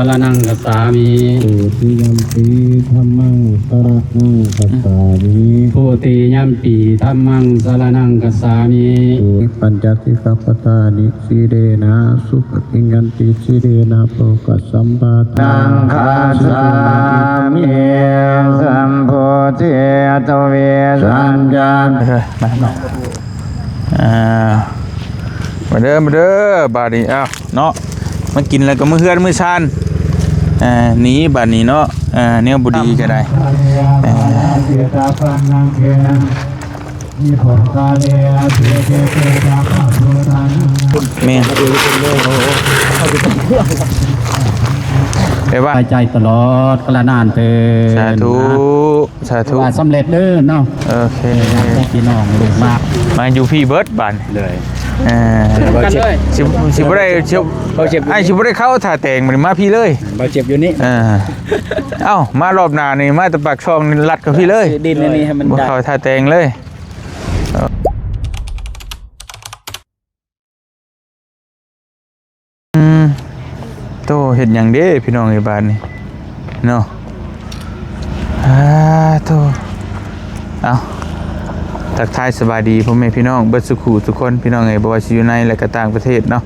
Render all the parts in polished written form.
สารนังกัสสามิปุติยัมปีธัมมังสรณังคัจฉามิ โพธิยัมปีธัมมังสารนังกัสสามิ ปุปัญจสิกขาปทานิสีเรนะสุปฏิงันติสีเรนะโภคสัมปทานังคาสามิสัมโพธิตเวสัญญาณมาเด้อบาดนี้อ้าวเนาะมากินแล้วก็มื้อเฮือนมื้อชานหนีบาดนี้เนาะเนี่ยบ่ดีก็ได้แม่ไปว่าใจตลอดกระนานเถิด สาธุสาธุ ว่าสำเร็จเด้อเนาะโอเค พี่น้องลูกมาก มาอยู่พี่เบิร์ดบานเลยกันเลยสิบ่ได้เชียวไอ้สิบ่ได้เข้าถ่าแต่งมันมาพี่เลยบ่เจ็บอยู่นี่เอ้ามารอบหน้านี่มาตะปากช่องนี่ลัดกับพี่เลยดินนี่ให้มันบ่เข้าถ่าแต่งเลยโตเฮ็ดหยังเด้พี่น้องไอ้บ้านนี่เนาะโตเอาทักทายสบายดีพ่อแม่พี่น้องเบิดสุขุทุกคนพี่น้องไงบ่ว่าสิอยู่ในและก็ต่างประเทศเนาะ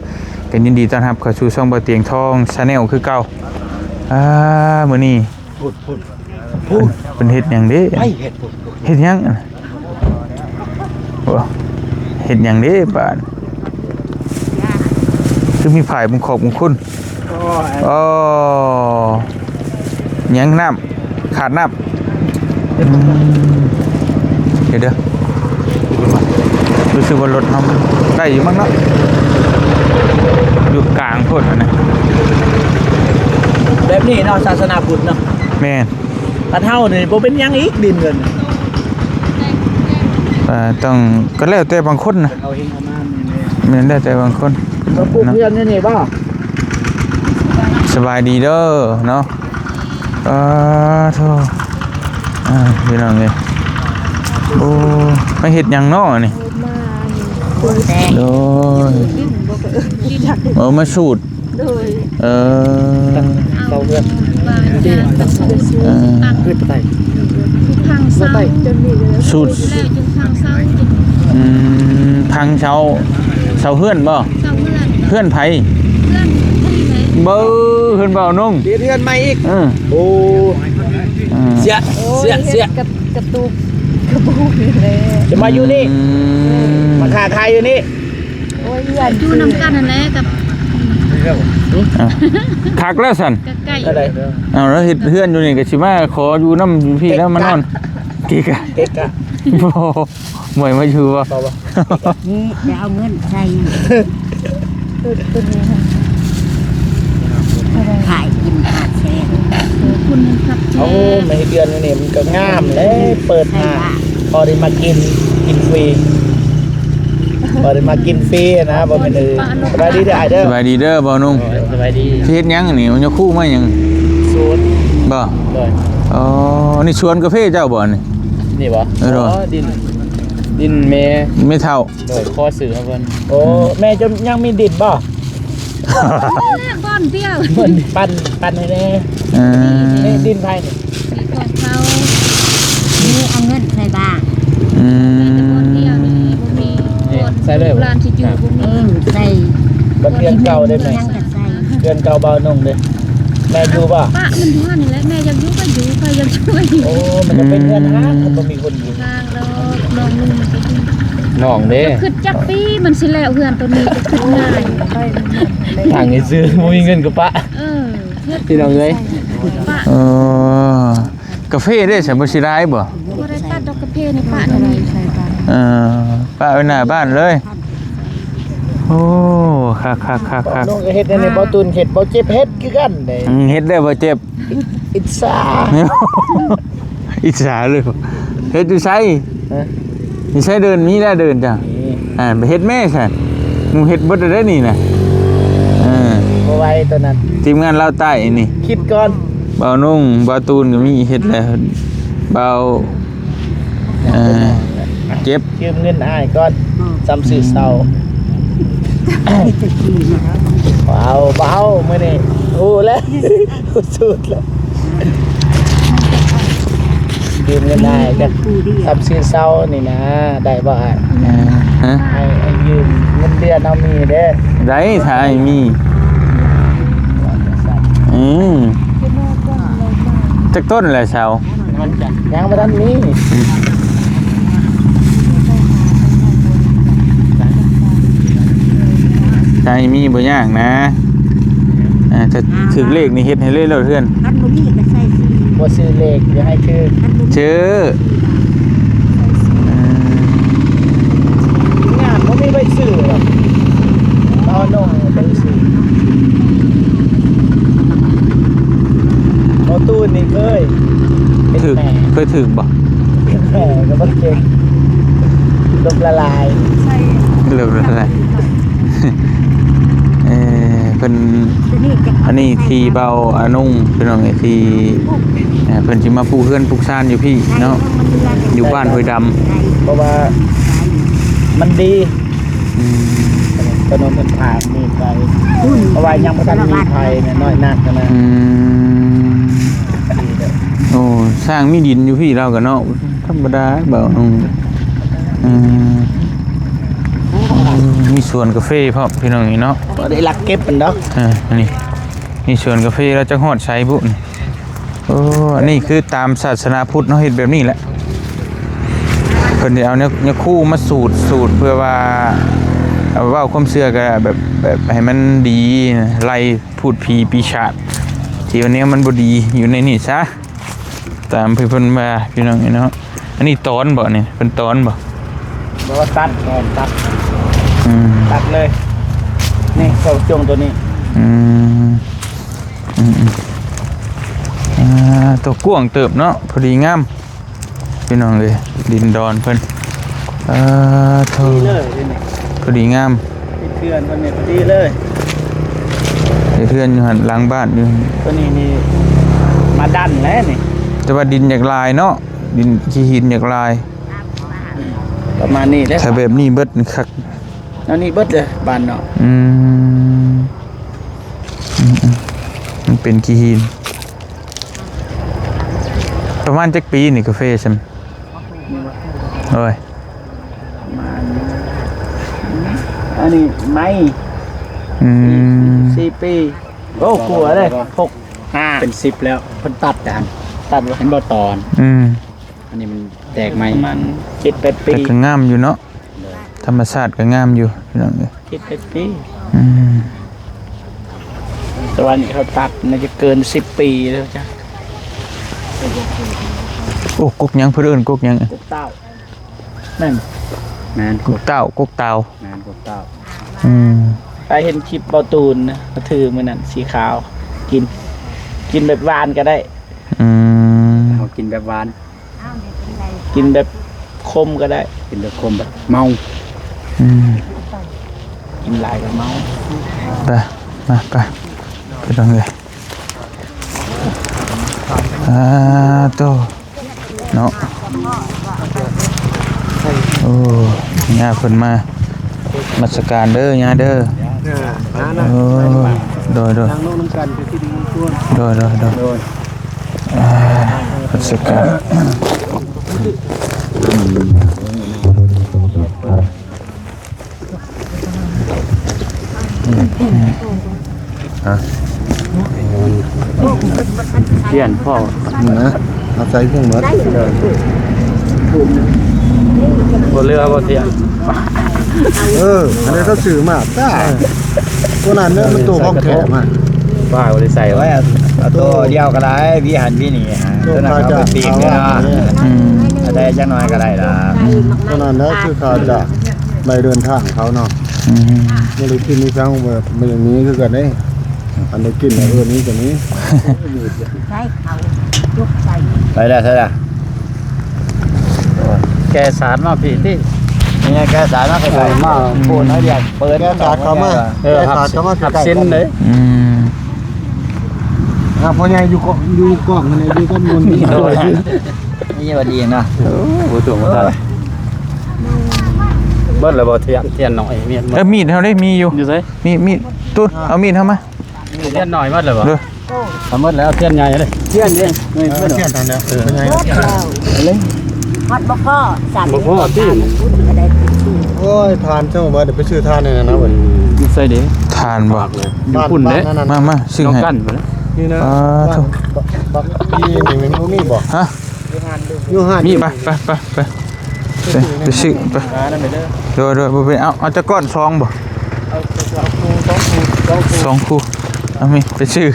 ก็ยินดีต้อนรับเข้าสู่ช่องบ่เตียงทอง Channel คือเก่ามื้อนี้พูดเพิ่นเฮ็ดหยังเด้เฮ็ดหยังโอ้เฮ็ดหยังเด้บ้านคือมีผายบุญขอบบุญคุณหยังน้ำขาดน้ำเดี๋ยวรู้สึกว่ารถทำได้อยู่มั้งเนาะอยู่กลางโคตรนะแบบนี้เนาะศาสนาพุทธเนาะแม่ปะเท่านี่บ่เป็นยังอีกดินเงินต้องก็แล้วแต่บางคนนะเอาเฮงเอามาไม่ได้แต่บางคนมาปลูกเพื่อนนี่บ่สบายดีเด้อเนาะโธ่พี่น้องเลยโอ้ไม่เห็ดยังเนาะนี่โดยมาสูตรเราเพื่อนขึ้นไปสูตรพังเชาเฮือนบ่เฮือนไผเฮือนเบานุ่งเดือนใหม่อีกโอ้เสียกระตุกกระบุกเลยจะมาอยู่นี่มาขาไทยอยู่นี่โอ้ยอยู่นำกันนั่นแหละกับคักแล้วสันอะไรเอาแล้วเฮ็ดเฮือนอยู่นี่ก็สิมาขออยู่น้ำพี่แล้วมานอนเกะโอ้หมวยมาอยู่บ่นี่จะเอาเงินใส่ตัวนี้ขายกินขาดแซ่คุณครับโอ้ไม่เดือนนี่มันก็งามเลยเปิดมาพอได้มากินฟรีพอได้มากินฟรีนะบ่แม่นสบายดีเด้อไอ้เด้อสบายดีเด้อบ่นุ่งสบายดีเฮ็ดหยังนี่มันจะคู่มาหยังสวนบ่อ๋อนี่สวนกาแฟเจ้าบ่นี่บ่ดินแม่ไม่เท่าโดยข้อสื่อครับเพิ่นโอ้แม่จะยังมีดินบ่ก้อนเดียวปั่นให้แน่นี่ดินไผนี่ของเขานี่เอาเงินใส่บ้างใส่เลยร้านที่อยู่พวกนี้ใส่บัตรเดือนเก่าได้ไหมเดือนเก่าเบาหนุ่มเลยแม่อยู่ป่ะป้ามันอยู่นี่แหละแม่ยังอยู่ก็อยู่ใครยังช่วยโอ้มันจะเป็นเงินห้างมันต้องมีคนอยู่ทางแล้วน้องมันน้องเด้คือจักปีมันสิแล้วเพื่อนตัวนี้คือง่ายทางนี้ซื้อมีเงินกับป้าที่น้องเลยกาแฟได้ใส่บ่สิได้บ่บ่ได้ตัดดอกกาแฟในป้านี่ป้าไว้หน้าบ้านเลยโอ้คักน้องเฮ็ดในบ่ตุนเฮ็ดบ่เจ็บเฮ็ดคือกันเด้เฮ็ดได้บ่เจ็บอิจฉาเลยเฮ็ดอยู่ไสนี่ใช้เดินมีแล้วเดินจ้ะไปเฮ็ดแม่ใช่มึงเฮ็ดบ่ได้นี่น่ะบ่ไหวตัวนั้นทีมงานลาวใต้นี่คิดก่อนเบานุ่งเบาตูนก็มีเฮ็ดแล้วเบาเจ็บยืมเงินอ้ายก่อนซ้ำสื่อเศร้าขอ เบามื้อนี้โอ้แล้วสุดแล้วยืมเงินได้ก็ทำซื้อเซานี่นะได้บ่อ่ะ ฮะ ให้ยืมเงินเดือนเอามีเด้อ ได้ถ่ายมีจักต้นแหละชาว มันจะยังบ่ทันมี ถ่ายมีบ่ยากนะจะถึงเลขนี่เฮ็ดให้เลยเพื่อน อันบ่มีก็ใส่สิ บ่ซื้อเลขอย่าให้คือ เชื่อง านบ่มีใบซื้อหรอกเอาน้องไปซื้อเอาตู้นี่เคยเป็น ถึก แม่ เคยถึกบ่ เป็นแม่ก็บ่เก่งลมละลาย เลิกแล้วแหละเพิ่น ตัวนี้จะ อันนี้ทีเบาอานุ่งเป็นน้องไอ้ที่เพิ่นสิมาปลูกเฮือนปลูกซ่านอยู่พี่เนาะอยู่บ้านห้วยดำ เพราะว่ามันดี อืม ถนนมันผ่านนี่ไปเพราะว่ายังบ่ทันมีภัยเนี่ยน้อยนักนะ อืมโอ้สร้างมีดินอยู่พี่เราก็เนาะธรรมดาเบานุ่งมีสวนกาแฟพร้อมพี่น้องนี่เนาะ บ่ได้ลักเก็บมันดอก อันนี้นี่สวนกาแฟเราจะฮอดใช้บุญโอ้อันนี้คือตามศาสนาพุทธเนาะเฮ็ดแบบนี้แหละเพิ่นสิเอาเนี่ยคู่มาสูตรเพื่อว่าเอาเว้าความเชื่อก็แบบให้มันดีนะไล่พูดผีปีศาจที่วันนี้มันบ่ดีอยู่ในนี่ซะตามเพิ่นมาพี่น้องเนาะอันนี้ตอนบ่นี่เพิ่นตอนบ่ บอกว่าตัดก่อนตัด อืม ตัดเลย นี่เข้าจงตัวนี้ อืมตัวกว้างเติบเนาะพอดีงามพี่น้องเลยดินดอนเพิ่นโธ่ ดีเลยนี่ พอดีงาม ที่เทือนตัวนี้พอดีเลย เดี๋ยวเพื่อนอยู่หันหลังบ้านอยู่ ตัวนี้นี่มาดันแล้วนี่ แต่ว่าดินอยากลายเนาะดินขี้หินอยากลาย ประมาณนี้ได้ ถ้าแบบนี้เบิดคัก แล้วนี่เบิดเลยบานเนาะ มันเป็นขี้หินประมาณจักปีนี่กาแฟใช่ไหมโอ้ย อันนี้ไม้ 4 ปีโอ้กลัวเลย6 5 เป็น10แล้วเพิ่นตัดจาน ตัดไว้ เห็นบ่ตอน อันนี้มันแตกใหม่ มัน7-8 ปี แต่ก็งามอยู่เนาะธรรมชาติก็งามอยู่พี่น้องเอ้ย 7-8 ปี อืม แต่วันนี้เขาตัดน่าจะเกิน10 ปีแล้วจ้ะ โอ้กุกยังเพื่นเอนกุกยัง กุกเต้านั่น แม่น กุกเต้ากุกเตา แม่นกบเต้า อืม ใครเห็นคลิปเบาตูนนะกระถือมันนั่นสีขาว กินแบบหวานก็ได้ อืม เขากินแบบหวาน กินแบบคมก็ได้ กินแบบคมแบบเมา อืม กินหลายกับเมา ไปมาไปไปตรงเลยโตเนาะโอ้ย่าเพิ่นมามัสการเด้อย่าเด้อโอ้โดย ทางโน้นน้ำกันคือที่ดีทั่ว โดยมัสการเพี้ยนพ่อ นะเอาใส่เครื่องมือ บ่เรือบ่เทียน อันนี้เขาซื้อมาจ้าตัวนั้นเนี่ยมันตัวของแถมอ่ะ ว่าบ่ได้ใส่ ไว้เอาตัวเดียวก็ได้พี่หันพี่นี่ฮะ ตัว ตัวนั้น เขา เขา จะ เป็นปีกเลยเนาะ อืม ถ้าได้จังน้อยก็ได้ละ ตัวนั้นเนี่ยคือเขาจะไปเดินทางเขาเนาะ อืม ไม่ได้กินนี่ครั้งแบบมันอย่างนี้คือกันเด้อันนี้กินแบบนี้กันนี้ ใส่เขายกใส่ ไปได้เท่าไหร่ แกสารมาพี่ที่ นี่ไงแกสารมาไปมาพูดน้อยเดียวเปิด แกสาดเขามาแกสาดเขามา หับเส้นเลย อืม พอใหญ่อยู่กล้องนี่อยู่ก็มุนนี่ นี่ว่าดีนะ บ่ถูกบ่ทัน เบิ้ลระเบิดเทียนหน่อยเมียน มีดเฮาได้มีอยู่ อยู่ไส มีด ตุ้นเอามีดเข้ามา เทียนหน่อยมัดเลยบ่ เด้อ ทำมัดแล้วเทียนใหญ่เลยเทียนนี่เทียนตอนนี้เป็นไง ฮอดบ่พ่อสั่น บ่พ่อที่ พูดก็ได้ชื่อ โอ้ยทานเจ้ามาเดี๋ยวไปชื่อทานเนี่ยนะเว้ย ใส่ดิ ทานบ่ อยู่ปุ่นเด้ มาซื้อ ต้อง ให้ กั้นบ่นี่นะ ทุก บักพี่นี่มันบ่มีบ่ ฮะ อยู่ห้าน มีไปไปซื้อไป นั่นไปเด้อ เดี๋ยวบ่เป็นเอาจะก้อนซองบ่สองคู่เอามีไปซื้อ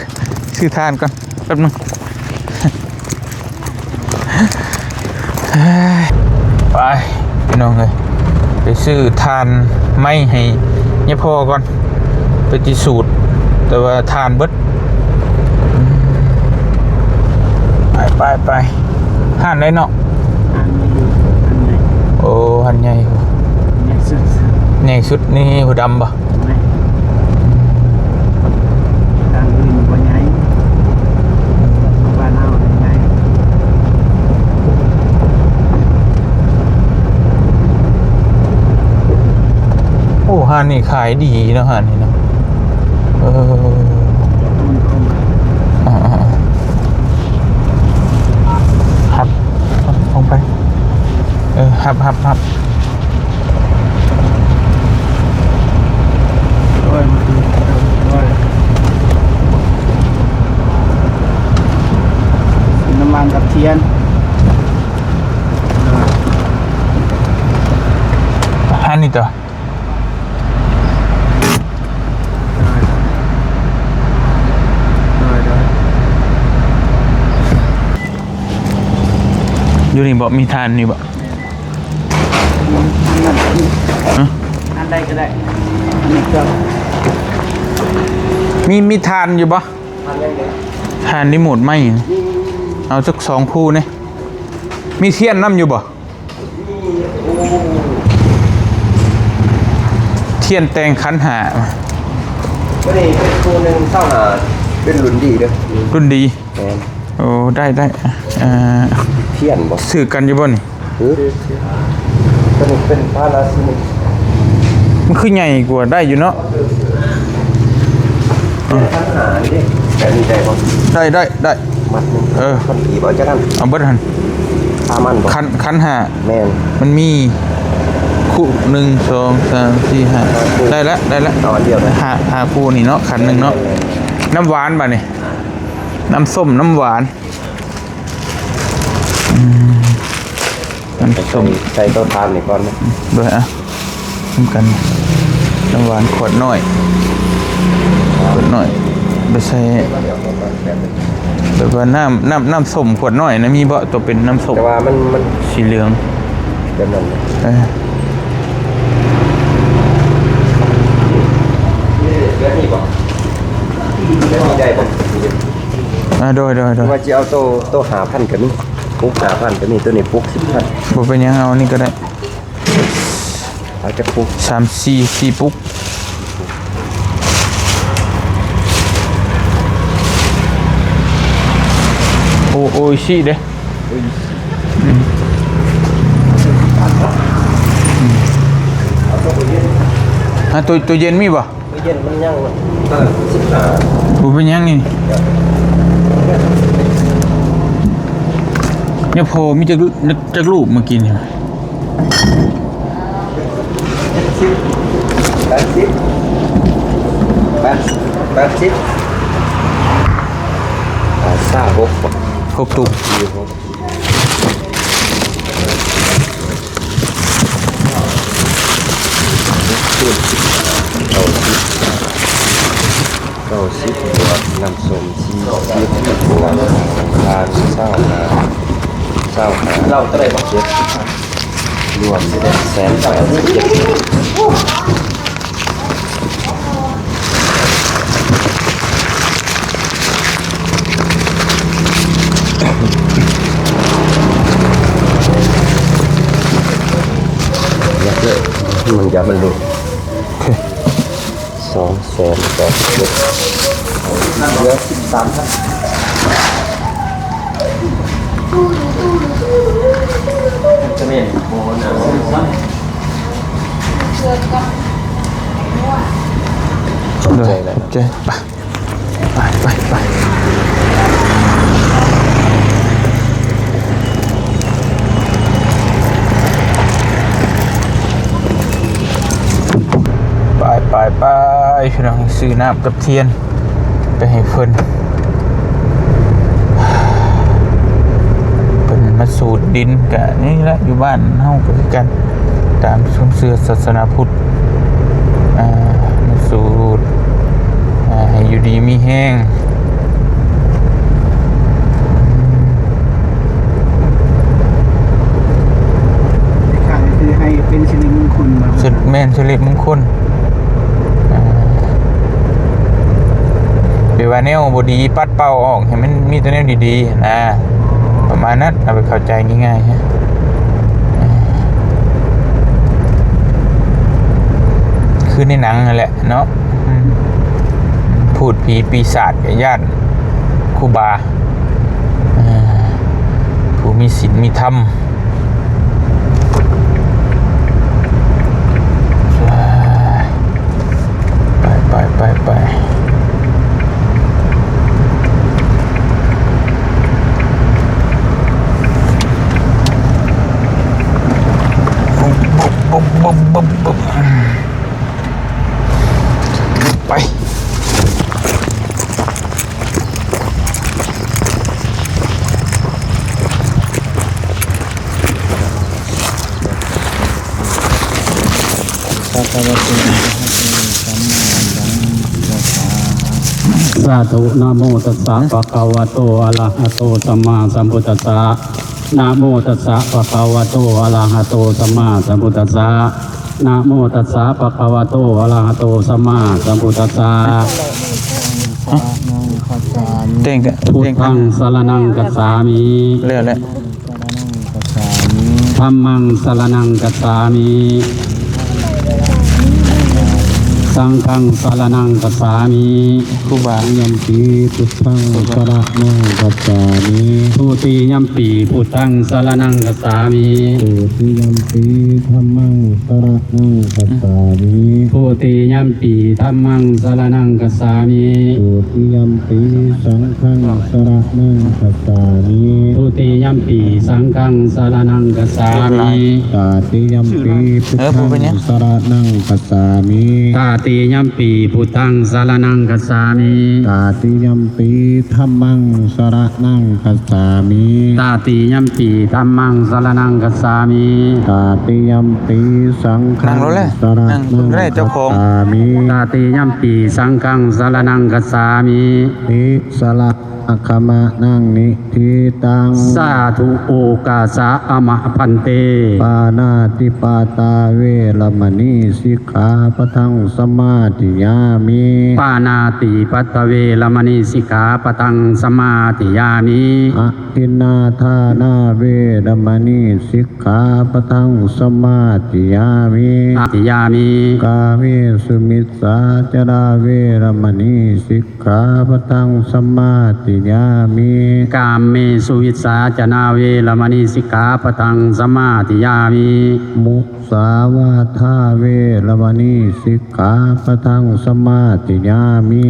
ทานก่อนแป๊บนึงไปพี่น้องเลยไปซื้อทานไม้ให้เนี่ยพ่อก่อนไปที่สูตรแต่ว่าทานเบิดไปห่านได้เนาะโอ้หันใหญ่โหใหญ่สุดนี่หัวดำป่ะโอ้ห่านนี่ขายดีเนาะห่านนี่เนาะหับลงไปหับน้ำมันกับเทียน ห่านนี่ตัวอยู่นี่บ่มีทานนี่บ่ อันใดก็ได้อันนี้ก็ มีทานอยู่บ่ทานรีโมทไหมเอาสัก2คู่นี่มีเทียนน้ำอยู่บ่เทียนแตงขันหา ไม่ได้เป็นครูหนึ่งเศร้าหาเป็นรุ่นดีเด้อ รุ่นดี แม่น โอ้ได้เทียนบ่ ซื้อกันอยู่บ่นี่ เป็นพาราซินิก มันคือใหญ่กว่าได้อยู่เนาะ ปัญหานี่แต่นี่ได้บ่ ได้ มัดหนึงคนผีบ่จะนั่น เอาเบิดหัน พามันบ่ ขันหา แม่น มันมีคู่1 2 3 4 5ได้แล้ว เอาอันเดียวเลย หาคู่นี่เนาะขันหนึ่งเนาะน้ำหวานบ่นี่น้ำส้มน้ำหวานน้ำส้ม ใส่เต้าทานนี่ก่อนนะ ด้วยอ่ะทำกันน้ำหวานขวดน้อยไปใส่แบบว่าน้ำส้มขวดน้อยนะมีบ่ตัวเป็นน้ำส้ม แต่ว่ามัน สีเหลือง เป็นนั่นนะ เรื่องนี้บ่เรื่องนี้ได้บ่ โดย ว่าจะเอาโต5,000ก็มีปุ๊ก5,000ก็มีตัวนี้ปุ๊ก10,000 บ่เป็นหยังเอานี่ก็ได้ เอาจะปุ๊ก 4 ปุ๊กโอ้ยชิเด้ตัวเย็นมีบ่ ไม่เย็นมันยัง15 บ่เป็นหยังนี่เนี่ยพอมีจักรูปมากินนี่ 80ครบ ตุก90บวกน้ำส้ม40บวกทาน25เราเท่าไหร่บ่รวมมันจะมันหลุด200,000ต่อเดือนเหลือ13,000จะมีโมนะ อบใจหลาย เจ๊ไปพี่น้องซื้อน้ำกับเทียนไปให้เพิ่นมาสูดดินกับนี่แหละอยู่บ้านเฮาก็คือกันตามความเชื่อศาสนาพุทธมาสูดให้อยู่ดีมีแห้งข้างคือให้เป็นสิริมงคลมา สุดแม่นสิริมงคลเดี๋ยวว่าแนวบ่ดีปัดเป่าออกให้มันมีแต่แนวดีๆนะประมาณนั้นเอาไปเข้าใจง่ายๆฮะคือในหนังนั่นแหละเนาะพูดผีปีศาจกับญาติครูบาผู้มีศีลมีธรรมไปไปสาธุนะโมตัสสะภะคะวะโตอะระหะโตสัมมาสัมพุทธัสสะนะโมตัสสะภะคะวะโตอะระหะโตสัมมาสัมพุทธัสสะนะโมตัสสะภะคะวะโตอะระหะโตสัมมาสัมพุทธัสสะ เต้งกัน พุท เต้งกั ธั น งสรณังกัจฉามิ เรื่อยแหละ ธัมมังสรณังกัจฉามิสังฆังสรณังกัจฉามิ ครูบา ยัมปีพุทธังสระนังกัจจามิ ทุติยัมปีพุทธังสรณังกัจฉามิ ตุติยัมปีธัมมังสระนังกัจจามิ ทุติยัมปีธัมมังสรณังกัจฉามิ ตุติยัมปีสังฆังสระนังกัจจามิ ทุติยัมปีสังฆังสรณังกัจฉามิ ตาติยัมปีพุทธังสระนังกัจจามิ ตาติยัมปีพุทธังสรณังกัจฉามิ ตาติยัมปีธัมมังสระนังกัจจามิ ตาติยัมปีธัมมังสรณังกัจฉามิ ตาติยัมปีสังฆั นั่ง ง รถเลย สระ นั่ง นัง ได้ กัจ เจ้าของ จามิ ตาติยัมปีสังฆังสรณังกัจฉามิ นิสละอัคคมะนังนิทิตัง สาธุโอกาสะอมะพันเต ปานาติปาตาเวรมณีสิกขาปะทังสมาธิยามิ ปานาติปัตตเวรมณีสิกขาปะทังสมาธิยามิ อะทินนาทานาเวรมณีสิกขาปะทังสมาธิยามิ อาติยามิ กาเมสุมิสาจาราเวรมณีสิกขาปะทังสมาธิยามิ กามเมสุวิสสาจนาเวรมณีสิกขาปะทังสมาธิยามิ มุสาวาทาเวรมณีสิกขาปะทังสมาธิยามิ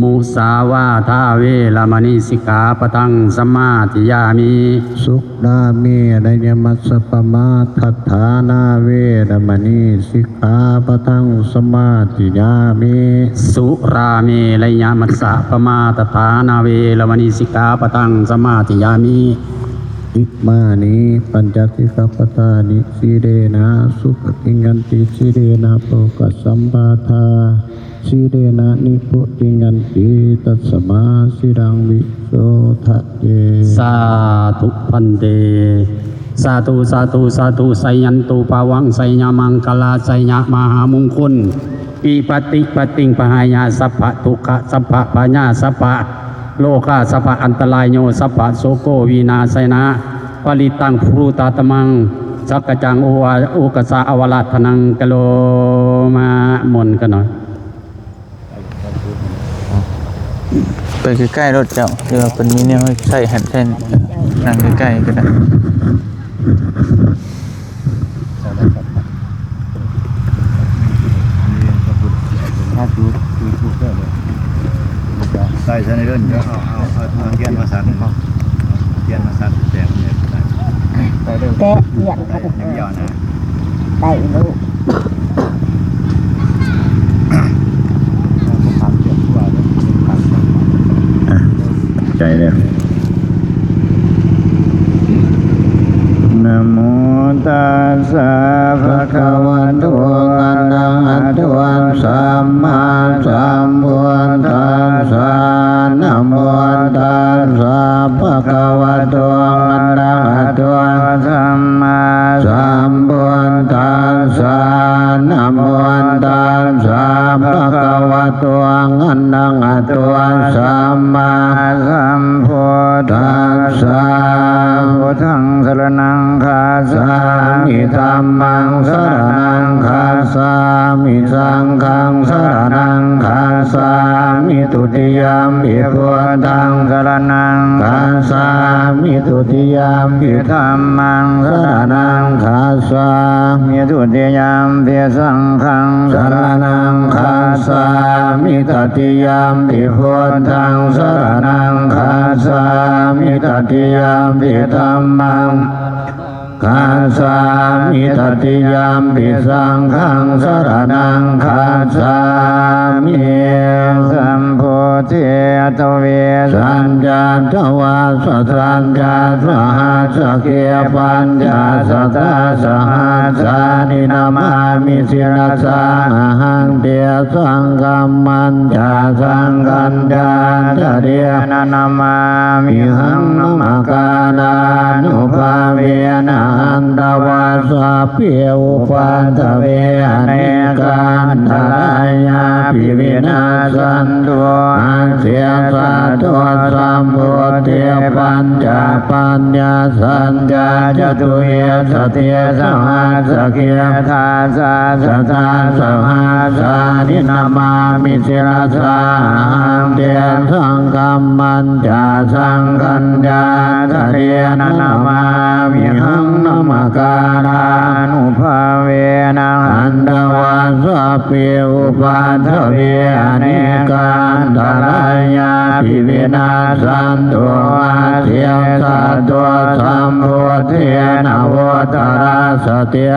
มุสาวาทาเวรมณีสิกขาปะทังสมาธิยามิ สุดาเมรยมัสสปมาทัฏฐานาเวรมณีสิกขาปะทังสมาธิยามิ สุราเมรยมัสสะปมาตถานาเวรมณีสิกขาปะทังสมาธิยามิ อิมานิปัญจสิกขาปทานิสีเดนะสุปฏิงันติสีเดนะโภคสัมปาทาสีเดนะนิพุติงันติตัสสมาสิรังวิโสทะเย สาธุพันเตสาธุสาธุสาธุไสยันตุปาวังไสยามังคลาไสยามหามงคลปีปฏิปติงปหายาสัพพะทุกขะสัพพะปัญญาสัพพะโลกาสัพพะอันตรายโยสัพพะโสโกวีนาไสนะปริตังภูตาตมังสักกจังโอวาโอกสาอวราธนังกโลมามนกันหน่อย ไปใกล้ๆรถเจ้าเดี๋ยวเป็นมีแนวให้ใส่หันแท่นนั่งใกล้ๆก็ได้ เขาจูดถูกได้เลยใส่ในเรื่องจะเอาเทียนมาสันเทียนมาสันแดงเนี่ยได้เรื่อง แกะเหี่ยนเขา ยังยาวนะ ได้ลูก ใจเลยนะโมตัสสะภะคะวะโตอะระหะโตสัมมาสัมพุทธัสสะนะโมตัสสะภะคะวะโตอะระหะโตสัมมาสัมพุทธัสสะนะโมตัสสะภะคะวะโตอะระหะโตสัมมาสัมพุทธัสสะพุทธังสรณังคัจฉามิธัมมังสรณังคัจฉามิสังฆังสรณังคัจฉามิตุติยามปิพุทธังสรณังคัจฉามิตุติยามปิธัมมังสรณังคัจฉามิตุติยามปิสังฆังสรณังคัจฉามิตติยามปิพุทธังสรณังคัจฉามิตติยามปิธัมมังคัจฉามิตติยามปิสังฆังสรณังคัจฉามิสัมโพธิตเวสัญญาตวาสสัญญาสหัสเกียปัญญาสตาสหัสานินามามิสิรสาหังเดียสังกัมมันจาสังกันดาจเดียนามามิหังนมกานานุภาเวนะอันตวาสะเปียวปันตเวอเนกันทายาปิวินาสันตุอาเสียสัตตุสัมพุทธิปัญญาปัญญาสัญญาจตุเยสติสหัสเกียทาสะสตาสหัสานินามามิสิรสาหังเตียสังกัมมันจาสังกันญาทะเรียนามามิหังนมการานุภาเวนะอันตวาสะเปียวปันทเวอเนกันตรายาปิวินาสันตุอาเทียสัตตุสัมพุทเทนะโวตระสเตีย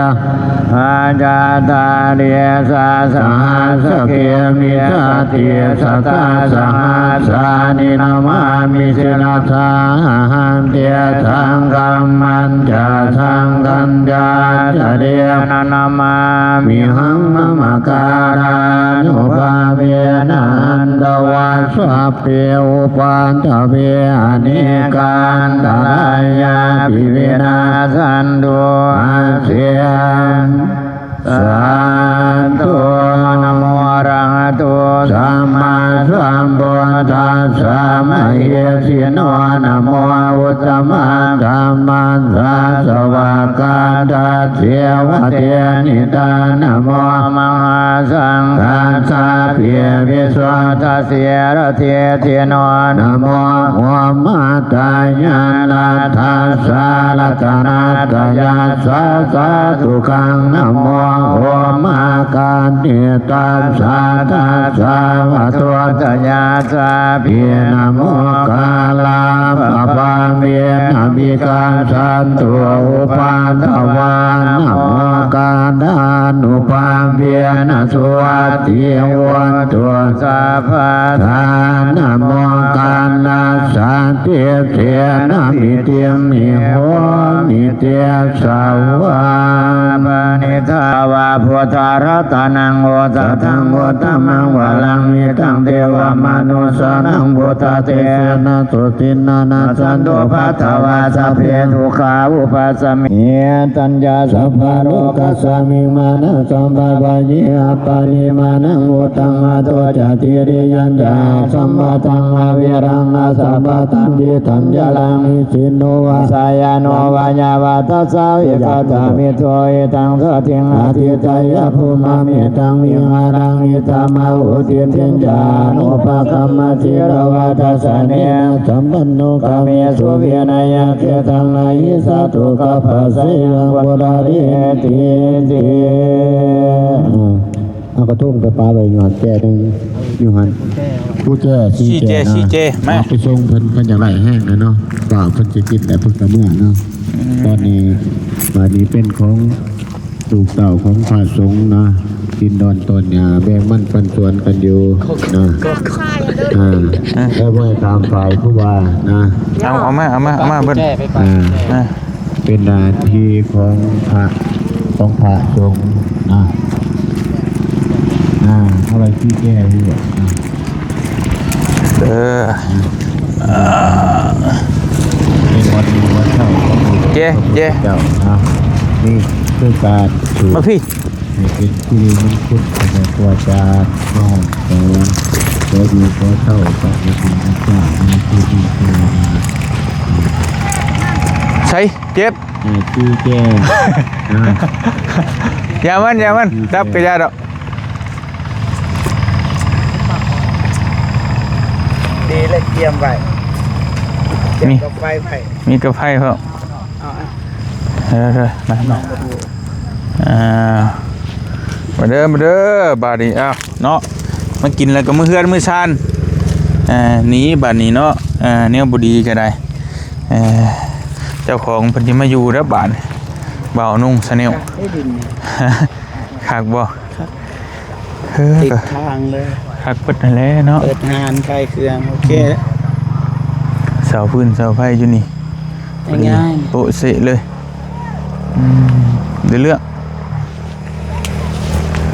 อาจาตาเรียสาสหัสเกียมิสติสตาสหัสานินามามิสิรสาหันเตียสังกัมมันจาสังกันญาจเดียนามามิหังนมการานุภาเวนะอันตวาสะเปียวปันตเวอเนกันตรายาปิวินาสันตุอาเสียสันตุนะโมอะระหะโตสัมมาสัมพุทธัสสะมะเยสิโนนะโมอุตตมังธัมมังสัสสวากาตัสเสวะเทนิตานะโมมหาสังฆัสสะเพียวิสวะทัสเสระเทเทโนนะโมหัวมาตายานาทัสสะรัตนาตยาสะสะทุกังนะโมหัวมาการเนตัสสะทัสสะวะตัวตยาสะเพียนะโมกาลาภปะเมียนะบิกาสันตุอุปาทวานะโมกาดานุปาเวียนะสวัสดิวันตัวสัพพะทานะโมกาลาสันติเทียนะมิเตียมิโหมิเตียสาวาปณิทาวาพุทธารัตนังโอสัทังโอตมังวะลังมิตังเทวมนุสนังพุทธเทนะสุตินานาสันโตภัทวาสัพเพทุขาอุปัสสมิตัญญาสัพพะโลกัสสมิมานะสัมปะปะยิอาปานิมานังอุตังอะโตจติริยันจาสัมปะตังอวิรังอาสัพพะตันติตัญญาลังนิสิโนวาสายโนวาญาวาตัสสะวิกัตมิโตเอตังสติงอาทิตายะภูมามิตังวิหารังอิตามาอุติเทนจานุปะคัมมะจิรวัตสะเนนะสัมปันโนกาเมสุเวียนายะเกตังนายิสัตุกัปปะเสวังปุราริเอติติ เอากระทุ่งไปปลาไปอยู่หันแก่หนึงอยู่หันผู้แก่ชี้แก่นะ ชี้แจมา เอาไปส่งเพิ่นอย่างไรแห้งนะเนาะก็เพิ่นจะกินแต่เพิ่นกระเมื่อเนาะตอนนี้บาดนี้เป็นของลูกเต่าของพระสงฆ์นะกินดอนตอนหญ้าแบ่งมันปันส่วนกันอยู่นะแล้วบ่ให้ตามฝ่ายผู้ว่านะ เอามาเบิ่น แก้ไปไป อ่า เป็นหน้าที่ของพระสงฆ์นะอะไรที่แก้ที่นะ เออ ในวันนี้วันเช้าของพระ เจ๊ เจ้านะนี่คือการสู มาพี่ ให้เป็นที่มันคุดในตัวจาน้องแต่ขอดีขอเท่าพระพุทธเจ้าในที่ที่เทวดา ใส่เจ็บ ที่แก้นะ อย่ามันจับกระยาดอก ดีเลยเตรียมไว้เตรียมกับไฟไว้ มีกระไฟเพิ่ม เอา มามาเด้อบาดนี้อ้าวเนาะมากินแล้วก็มื้อเฮือนมื้อชานหนีบาดนี้เนาะแนวบ่ดีก็ได้เจ้าของเพิ่นสิมาอยู่แล้วบาดบ่าวนุ่งสะแนว ให้ดินเนี่ย คักบ่ ติดทางเลย คักเปิดนั่นแหละเนาะ เปิดงานใกล้เครื่องโอเค เสาพื้นเสาไฟอยู่นี่ ง่าย โปะเสะเลยเดี๋ยวเลือก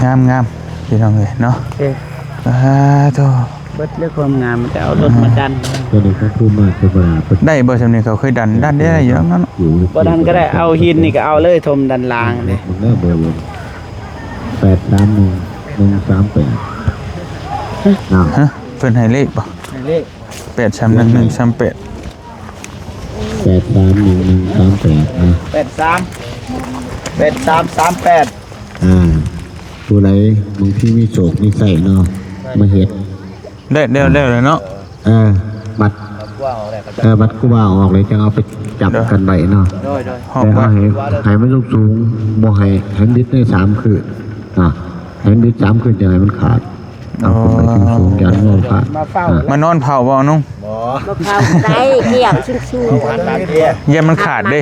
งามพี่น้องเลยเนาะ โอเค โธ่ เบิดเรื่องความงามมันจะเอารถมาดัน ตัวนี้ก็คือมาสบาย ได้บ่สำเนียงเขาเคยดันได้อยู่แล้วเนาะ อยู่ บ่ดันก็ได้เอาหินนี่ก็เอาเลยทมดันลางเลย มันเริ่มเบอร์831 138นะ ฮะเพิ่นให้เลขบ่ เลข 83138 831 138นะ 8338 ผู้ไรบางที่มีโศกมีใส่เนาะมาเห็ด ได้เลยเนาะ บัตร ว้าวอะไรก็จะ บัตรกูว่าออกเลยจะเอาไปจับกันไว้เนาะ โดย หอบ แต่ ว่า ให้มันสูงบ่ให้ดิดได้3 คืนให้ดิด3 คืนจะให้มันขาดเอาขึ้นไปสูงๆยันงอขาด มาเฝ้าม านอนเผาบ่นุ่ง บ่ มะพร้าวได้เกี่ยวชุ่ม หันหลังเดียว เยี่ยมมันขาดเด้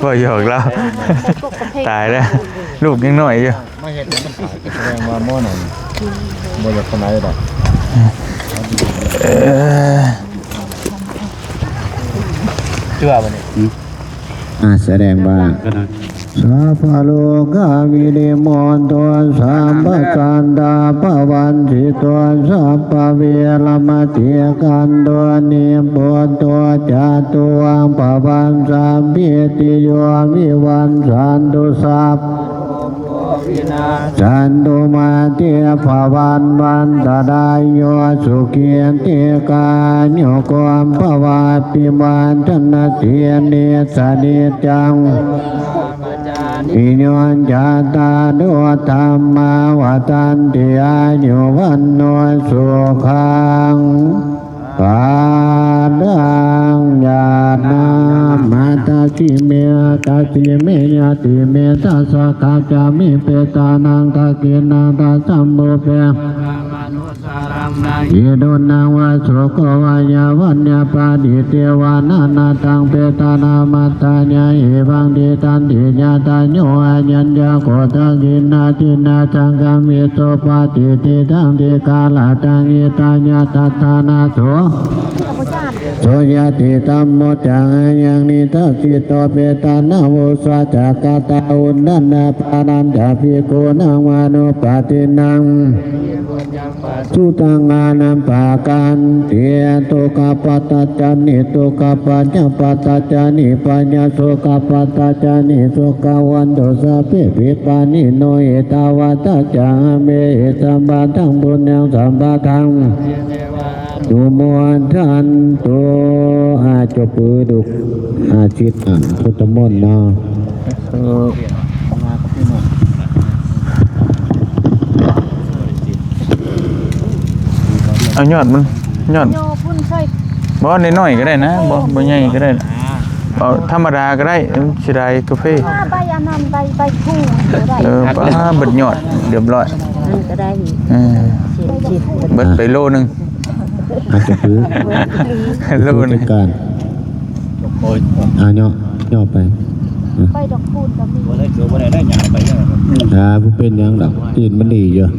บ่หยอกแล้วตายแล้วลูกยังน้อยอยู่ ไม่เห็นมันขาดแสดงว่าโม่หน่อยบ่อยากคนไหนดอก เชื่อบ่นี่ แสดงว่าสัพพะโลกาวิริมอนตัวสัมปกันดาปวันติตัวสัพพะเวรมติกันตัวนิปุตตัวจตุวังปวันสัมพิติโยวิวันสันตุสัพจันตุมาเตภวันวันตะไดโยสุเกียนติกาโยกวมภวาปิมันทนาเทียนเนสนิจังอิโยนจาตาดุธรรมาวตันติอายุวันโนสุขังปาดังญาณามาตาจิเมตาจิเมยติเมตาสกาจามิเปตานังตะเกนังตาสัมโมเปยิโดนังวะโสกวายาวัญญาปาดิเทวานานาตังเปตานามัตตาญาเอวังดิตันติญาตาโยอาญัญญาโคตะกินาจินาจังกามิโตปาติติทังติกาลาตังอิตาญาตัตานาโสโสยติตัมโมจังยังนิทัสสิโตเปตานาวุสะจักตาอุนนันนาปานันจาภิโกนังวานุปาตินังสุตังอานัมปากันเตียตุกปัตตจานิตุกปัญญปัตตจานิปัญญสุกปัตตจานิสุกวันโตสัพเพปิปานิโนเอตาวาตจาเมตัมบาทังบุญยังสัมปะทังตุมวันทันตุอาจปือดุอาชิตพุทธมนต์นะเอายอดมันยอด โยพุ่นใส่ บ่น้อยๆก็ได้นะบ่ใหญ่ก็ได้ เอาธรรมดาก็ได้สิได้กาแฟ ใบอันนั้นใบคู่ก็ได้ ป้าเบิดยอดเรียบร้อย นั่นก็ได้ ชิเบิดไปโลนึง อาจจะคือ โล ผู้ นึ จั ง ดการย่อไป ใบดอกคูณก็มี บ่ได้เกือบบ่ได้หยังไปเด้อ ผู้เป็นหยังดอกตีนมันดีเยอะ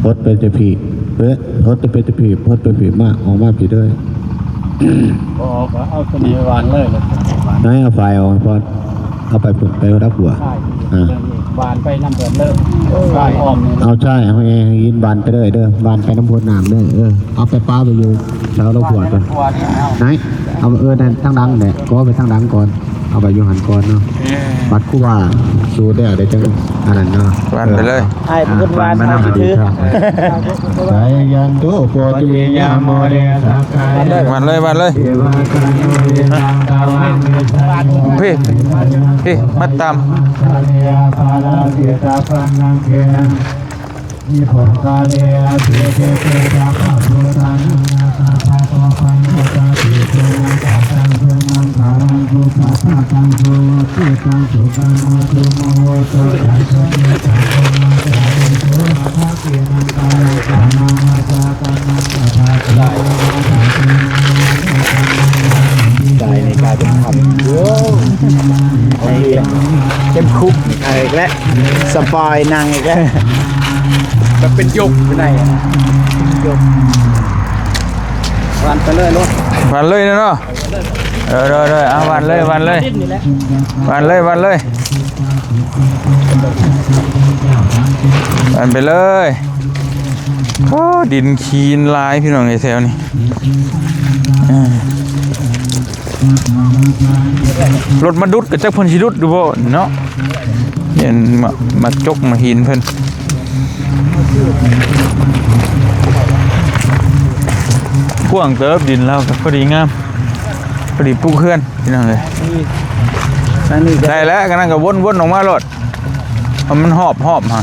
พดไปจะผีพดไปจะผีพดไปผีมากออกมาผีด้วย ก็เอาตัวนี้วานเลย นายเอาไฟพอเอาไปฝึกไปรับหัว วานไปน้ำเดือดเลิกวานอ้อม เอาใช่เอาเองยินบานไปเลยเด้อบานไปน้ำพุน้ำเลยเอาไปป้าไปอยู่แถวเราหัวไปไหนเอานั่นทั้งดังเนี่ยก็ไปทั้งดังก่อนเอาไปอยู่หันก่อนเนาะบัดคู่ว่าสู้ได้เดี๋ยวจังอันนั้นเนาะ วันไปเลย ไอ้เพิ่นวาน มา มา นำ สิ ดี ถือ ครับสายยันตุโปตุยามโมเรสักกาย วันเลย เทวาคานุเรตังตาวังเมสัง พี่มาตาม ทะเลยาภาลาเสียตาพันนังเกนังนิพพาเลอาเสเกเกตาภาโพตานุนาตาภาโตพันโตตาติโกนังตาตังโกนังภารังโกภาภาตังโกเตตังสุขังโมตุโมโหตุยันโตเมตังโกนังตาเรโกภาเกนังตาลังตานามาจาตานังตาภาโตนาตาเกนังตา ได้ในกายเป็นคำโอ้เข้มคุกอีกแล้วสปอยนางอีกแล้วแบบเป็นยุกอยู่ไหนยุกวันไปเลยลูก วันเลยนะเนาะเอาวันเลยวันเลยวันไปเลยโอ้ดินคีนลายพี่น้องไอ้แถวนี้รถมาดุดกับจักรพลชิดุดดูบ่เนาะเห็นมาจกมาหินเพิ่นกว้างเติบดินแล้วก็พอดีงามพอดีปลูกเพื่อนพี่น้องเลย นั่นนี่ ได้แล้วก็นั่นก็วนออกมารถมันหอบฮะ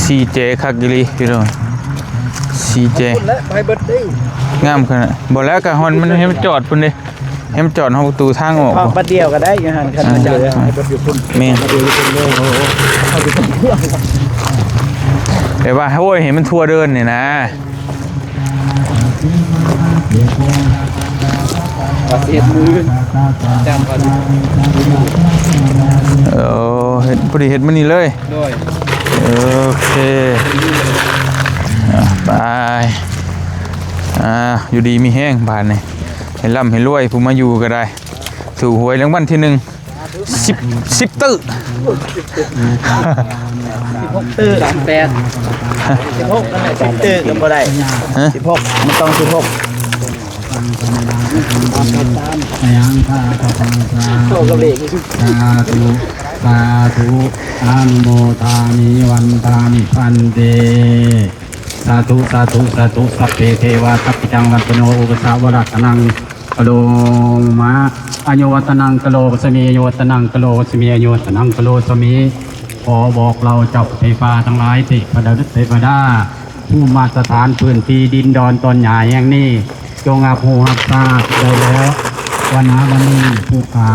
ซีเจคักกิลีพี่น้องซีเจ และไปเบิดดิ งามขนาดบอกแล้วกะฮอนมันให้มันจอดพุ่นดิให้มันจอดห้องประตูทางออก พอประเดียวก็ได้อยู่หั่นคันมันเจอให้เบิดอยู่พุ่น แม่นเดี๋ยวว่าโอ้ยเห็นมันทั่วเดินนี่นะ เสียมือจำก่อน เห็ดพอดีเห็ดมันนี่เลย ด้วย โอเคไปอยู่ดีมีแห้งบานนี่ให้ร่ำให้รวยผู้มาอยู่ก็ได้ถูกหวยรางวัลที่10ตื้อ ตื้อ38 16นั่นแหละ10ตื้อก็บ่ได้16มันต้อง16 ยังข้าพระพุทธ โตกับเลข สาธุอนุโมทามิวันทามิพันเตสาธุสัพเพเทวาสัพพิจังวันตโนอุปสาวรัตนังกโลมะอโยวัตนังกโลสมีอโยวัตนังกโลสมีอโยวัตนังกโลสมีขอบอกเราเจ้าเทวาทั้งหลายเทพดาเทพดาผู้มาสถานพื้นที่ดินดอนตนใหญ่แห่งนี้จงอาภูหับตาได้แล้ววันนี้ผู้ขา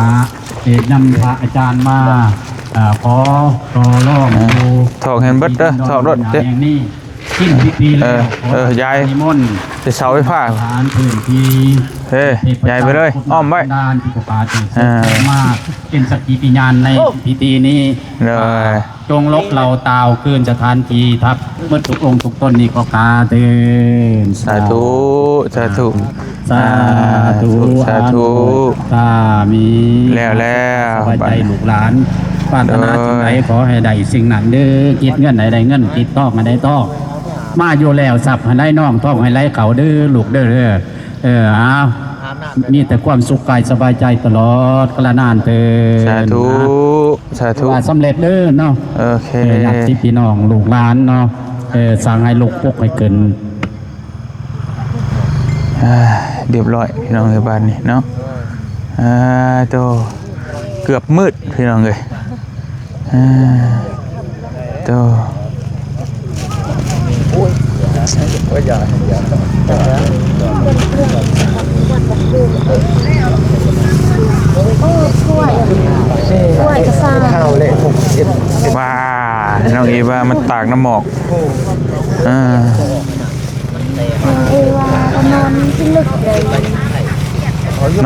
นำพระอาจารย์มาขอต่อรองดู ถอกเห็นเบิดเด้อถอกรถเด้อ อย่างนี้ขึ้นพิธีแล้ว ยาย นิมนต์ จะเสาไฟฟ้า สถานพื้นที่ เฮ้ยยายไปเลยอ้อมไว้ ด้านที่ประกาศมากเป็นสักขีพยานในพิธีนี้ เลย จงลบเราตาวคืนสถานที่ทับเมื่อทุกองค์ทุกต้นนี้ก็กาเตือน สาธุ สาธุ สาธุ สามี แล้ว สบายใจลูกหลานปรารถนาสิ่งใดขอให้ได้สิ่งนั้นเด้อคิดเงินไหนได้เงินคิดต้องให้ได้ต้องมาอยู่แล้วสับให้ได้น้องต้องให้ได้เขาเด้อลูกเด้อเอามีแต่ความสุขกายสบายใจตลอดกระนานเตือน สาธุ ว่าสำเร็จเด้อเนาะ โอเค อยากที่พี่น้องลูกหลานเนาะสั่งให้ลูกพกให้เกิน เรียบร้อยพี่น้องในบ้านนี่เนาะ โตเกือบมืดพี่น้องเลยโต กล้วยกระซ่า ข้าวเละ60 ว้าน้องเอว่ามันตากน้ำหมอกเอว่าก็นอนที่ลึกเลย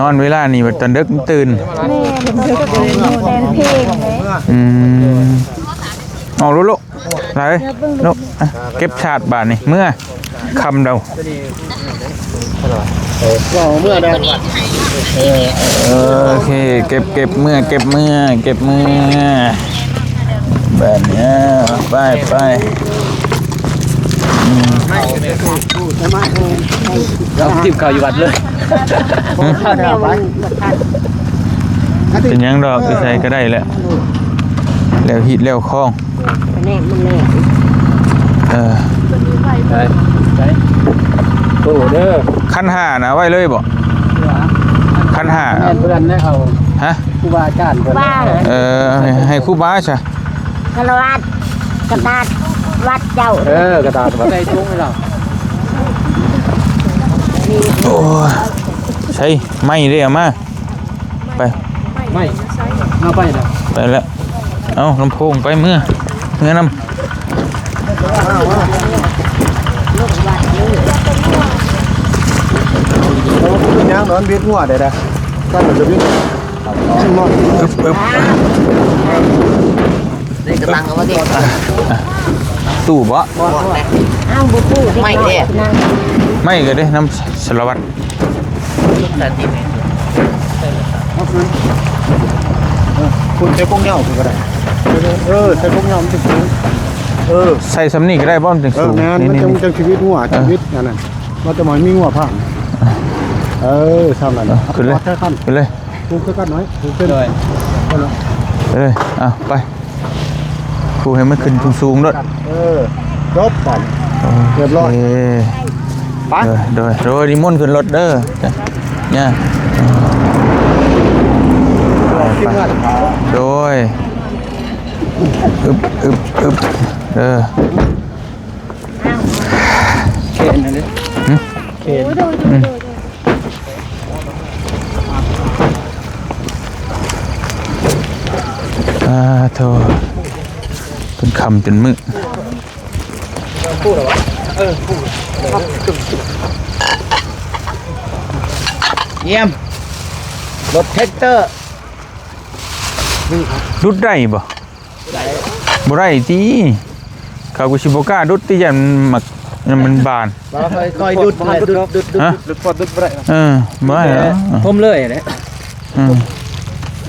นอนเวลานี่แบบตอนดึกตื่น แม่มันก็เป็นแฟนเพลงเลย เอาลุกๆไรลุกเก็บชาติบาทนี่เมื่อคำเดา เมื่อได้ โอเคเก็บเมื่อแบบเนี้ยไปเราติดข่าวอยู่วัดเลย เป็นยังดอกจะใส่ก็ได้แหละแล้วหิดแล้วคล้อง แน่มันแน่ โอ้เด้อ ขั้นห้านะไว้เลยบ่ขั้นห้า เพื่อนได้เอา ฮะ ครูบาอาจารย์เพิ่น บ้า ให้ครูบาใช่ กระวัดกระดาษวัดเจ้าก ระดาษวัดได้ทุ่งให้เรา โอ้ใช่ไม่ได้เอามาไป ไม่เอาไปแล้ว ไปแล้วเอาลำโพงไปเมื่อนำ ย่างนอนเบียดหัวได้ได้ก็เหมือนจะวิ่งนอน นี่กระตังเอามาดิ ตู้บ่ อ้าวบุปูไม่เนี่ย ไม่ก็ได้น้ำสารวัตร คุณใช้พวกเหย้าคุณก็ได้ใช้พวกเหย้ามันจะสูงใส่สำนีก็ได้บ่มันถึงสูง แม่มันจะชีวิตหัวชีวิตนั่นน่ะมันจะหมายมีหัวผ่านทำอะไรนะ ขึ้นเลย แค่ขั้น ขึ้นเลย คูแค่ขั้นน้อยคูขึ้นเลย ไปเลยไปครูให้มันขึ้นสูงๆด้วย จบก่อนเรียบร้อยไป โดยนิมนต์ขึ้นรถเด้อเนี่ยโดยอึบเด้อ เคนนั่นดิเคน โธ่เป็นคำจนมึก พูดเหรอวะเยี่ยมรถแท็กเตอร์ ดุดได้บ่บ่ได้จีเขากูชิบก้าดุดที่ยันมันบาน คอยดุดเลยดุด ฮะ ปอดดุดไป บ่ได้แล้ว ผมเลยเนี่ย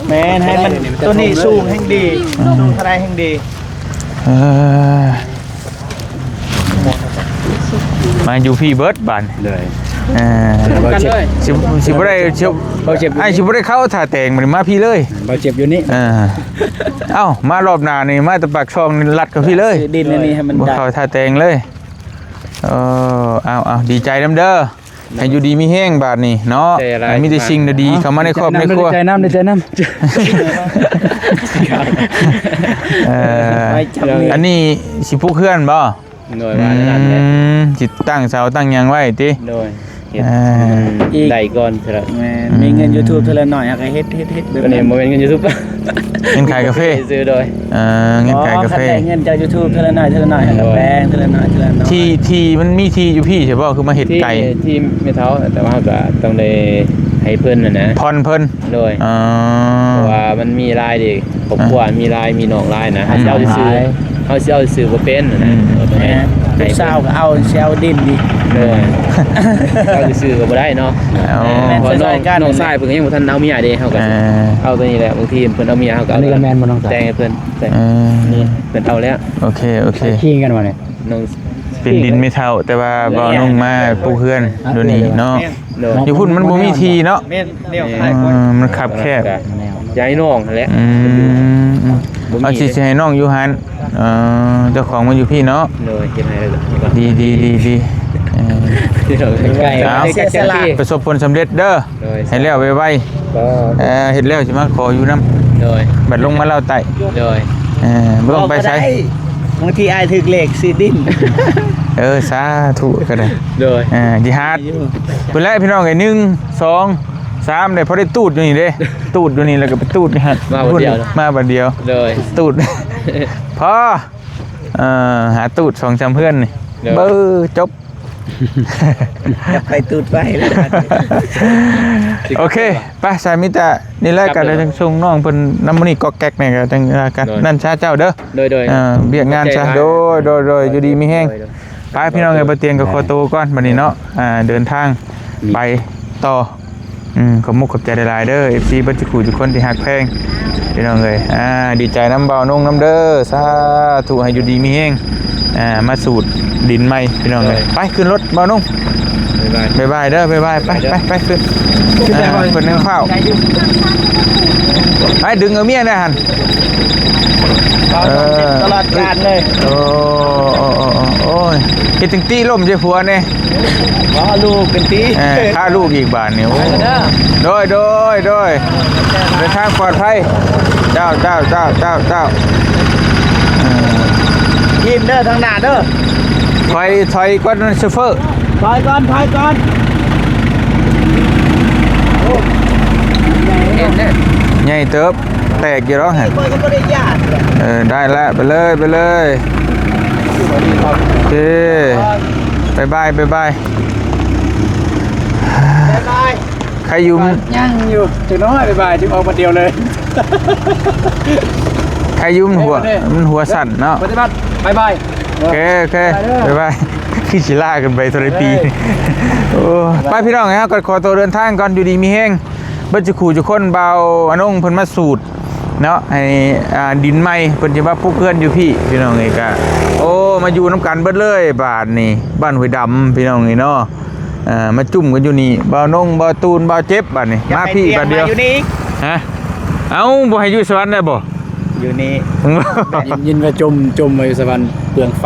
แม่ให้มันตัวนี้สูงแห่งดีสูงทนายแห่งดี มาอยู่พี่เบิร์ดบานเลยกันเลย สิบ่ได้เชียวไอ้สิบ่ได้เข้าถ่าแต่งมันมาพี่เลย บาดเจ็บอยู่นี่ เอ้ามารอบหน้านี่มาแต่ปากช่องนี่ลัดกับพี่เลย ดินนี่ให้มัน บ่ ได้ เข้าถ่าแต่งเลยเอาดีใจนำเด้อให้อยู่ดีมีแห้งบาดนี่เนาะให้มีแต่สิ่งดีๆเข้ามาในครอบในครัว ใจน้ำ อันนี้สิพุกเพื่อนบ่ โดยว่านั่นแหละ สิตั้งเสาตั้งหยังไว้ติ โดยเฮ็ดได้ก่อนเถอะ มีเงิน YouTube เท่าหน่อยก็เฮ็ดแบบ ตัวนี้บ่แม่นเงิน YouTube เงินขายกาแฟ ซื้อโดย เงินขายกาแฟ เงินจาก YouTube เท่าหน่อยก็แพงเท่าหน่อย ที่มันมีที่อยู่พี่ใช่ป่ะคือมาเห็ดไก่ ที่ไม่เท่าแต่ว่าก็ต้องได้ให้เพิ่นน่ะนะ พรเพิ่น โดยเพราะว่ามันมีรายดิครอบครัวมีรายมีน้องรายนะเฮาสิเอาซื้อบ่เป็นน่ะนะต้องให้ ลูกสาวก็เอาเซลดินดิ โดยเอาซื้อก็บ่ได้เนาะ เพราะน้องชายเพิ่นก็ยังบ่ทันเอาเมียเด้เฮาก็เอาตัวนี้แหละบางทีเพิ่นเอาเมียเฮาก็เอาแต่งให้เพิ่นนี่เพิ่นเอาแล้ว โอเค ขี้กันวะเนี่ย น้อง เป็นดินไม่เท่า แต่ว่าบ่นุ่งมาปลูกเฮือนเดี๋ยวนี้เนาะ โดย อยู่พุ่นมันบ่มีทีเนาะ แม่นแนว มันขับแคบ ยายน้องนั่นแหละ เอาสิให้น้องอยู่หันเจ้าของมันอยู่พี่เนาะ โดยเฮ็ดให้แล้ว ดีที่เราใกล้ ประสบผลสำเร็จเด้อ โดย ให้แล้วไว เฮ็ดแล้วสิมาขออยู่นำ โดย บัดลงมาเล่าไต่ โดย บ่ต้องไปใช้ บางทีอายถึกเหล็กสิดิ้น สาธุก็ได้ โดย จิฮาดเพิ่นแล้วพี่น้องไอ้1 2 3ได้พอได้ตูดอยู่นี่เด้ตูดอยู่นี่แล้วก็ไปตูดนี่ฮะมาบัดเดียว โดย ตูด พอหาตูด2-3เพื่อนนี่เบ้อจบ จะไปตูดไปเลย โอเคไปสายมิตรนี่แหละกันได้ทั้งส่งน้องเพิ่นนำมื้อนี้ก็แก๊กนี่ก็จังกันนั่นชาเจ้าเด้อ โดยเบียกงานซะโดยอยู่ดีมีแฮงไปพี่น้องเอ้ยบ่เตียงกับขอตัวก่อนบัดนี้เนาะเดินทางไปต่อขอบมุกขอบใจหลายๆเด้อ FC เบัดจุกูทุกคนที่ฮักแพงพี่น้องเอ้ยดีใจน้ำเบานุ่งน้ำเด้อสาธุให้อยู่ดีมีแฮงมาสูดดินใหม่พี่น้องเอ้ยไปขึ้นรถเบานุ่งบ๊ายบายเด้อบ๊ายบายไปขึ้นเพิ่นนึ่งข้าวไปดึงเอาเมียได้หั่น ตลอดการเลย โอ้ยเฮ็ดจังตี้ล่มใส่ผัวแน่ ว่าลูกเป็นตี ฆ่าลูกอีกบาทนี่โอ้โดยเดินทางปลอดภัยเจ้ายินเด้อทางหน้าเด้อ ถอยก่อนโชเฟอร์ ถอยก่อน ใหญ่เติบแตกอยู่แล้วฮะ เปิดก็ไม่ได้ยาก ได้แล้วไปเลยโอเคบาย บ๊ายบาย ใครยุ่ม ยังอยู่ถึงน้อยบ๊ายบายถึงออกมาเดียวเลย ใครยุ่มมันหัวสั่นเนาะ ปฏิบัติบ๊ายบาย โอเคบายขี้ชิล่ากันไปตัวละปีไปพี่น้องครับขอตัวเดินทางก่อนอยู่ดีมีแห้งบัจจุขู่จุคนเบาอนงเพิ่นมาสูตรเนาะให้ดินใหม่เพิ่นสิว่าผู้เพื่อนอยู่พี่น้องเอกะโอ้มาอยู่น้ำกันเบิดเลยบาทนี่บ้านห้วยดำพี่น้องนี่เนาะมาจุ่มกันอยู่นี่เบานงเบาตูนเบาเจ็บบาทนี่มาพี่บาทเดียวฮะเอ้าบ่ให้อยู่สวรรค์ได้บ่ อยู่นี่ ยินว่าจมมาอยู่สวรรค์เปลืองไฟ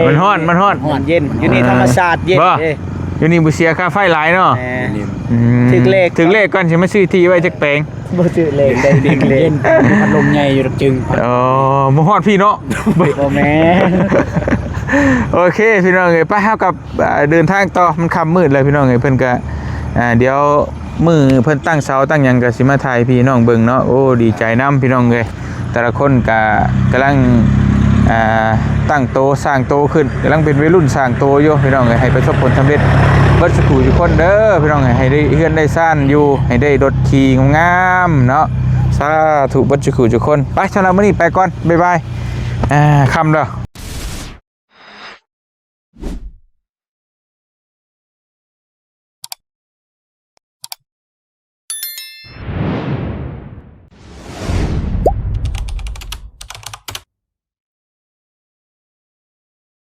มันฮ้อน เย็นอยู่นี่ธรรมชาติเย็น อยู่นี่บุเสียค่าไฟหลายเนาะถึงเลขก่อนสิมาซื้อที่ไว้จักแปลง บ่ซื้อเลขได้ดึงเลข พัดลมใหญ่อยู่จึง บ่ฮอดพี่เนาะ บ่แม่ โอเคพี่น้องเอ้ยไปเฮากับเดินทางต่อมันค่ำมืดเลยพี่น้องเอ้ยเพิ่นก็เดี๋ยวมื้อเพิ่นตั้งเสาตั้งหยังก็สิมาถ่ายพี่น้องเบิ่งเนาะโอ้ดีใจนํพี่น้องเอ้ยแต่ละคนก็กำลังตั้งโตสร้างโตขึ้นกำลังเป็นวัยรุ่นสร้างโตอยู่พี่น้องให้ประสบผลสำเร็จเบิดสุขทุกคนเด้อพี่น้องให้ได้เฮือนได้ซ่านอยู่ให้ได้รถขี่งามๆเนาะสาธุเบิดสุขทุกคนไปสำหรับมื้อนี้ไปก่อนบ๊ายบายค่ำแล้ว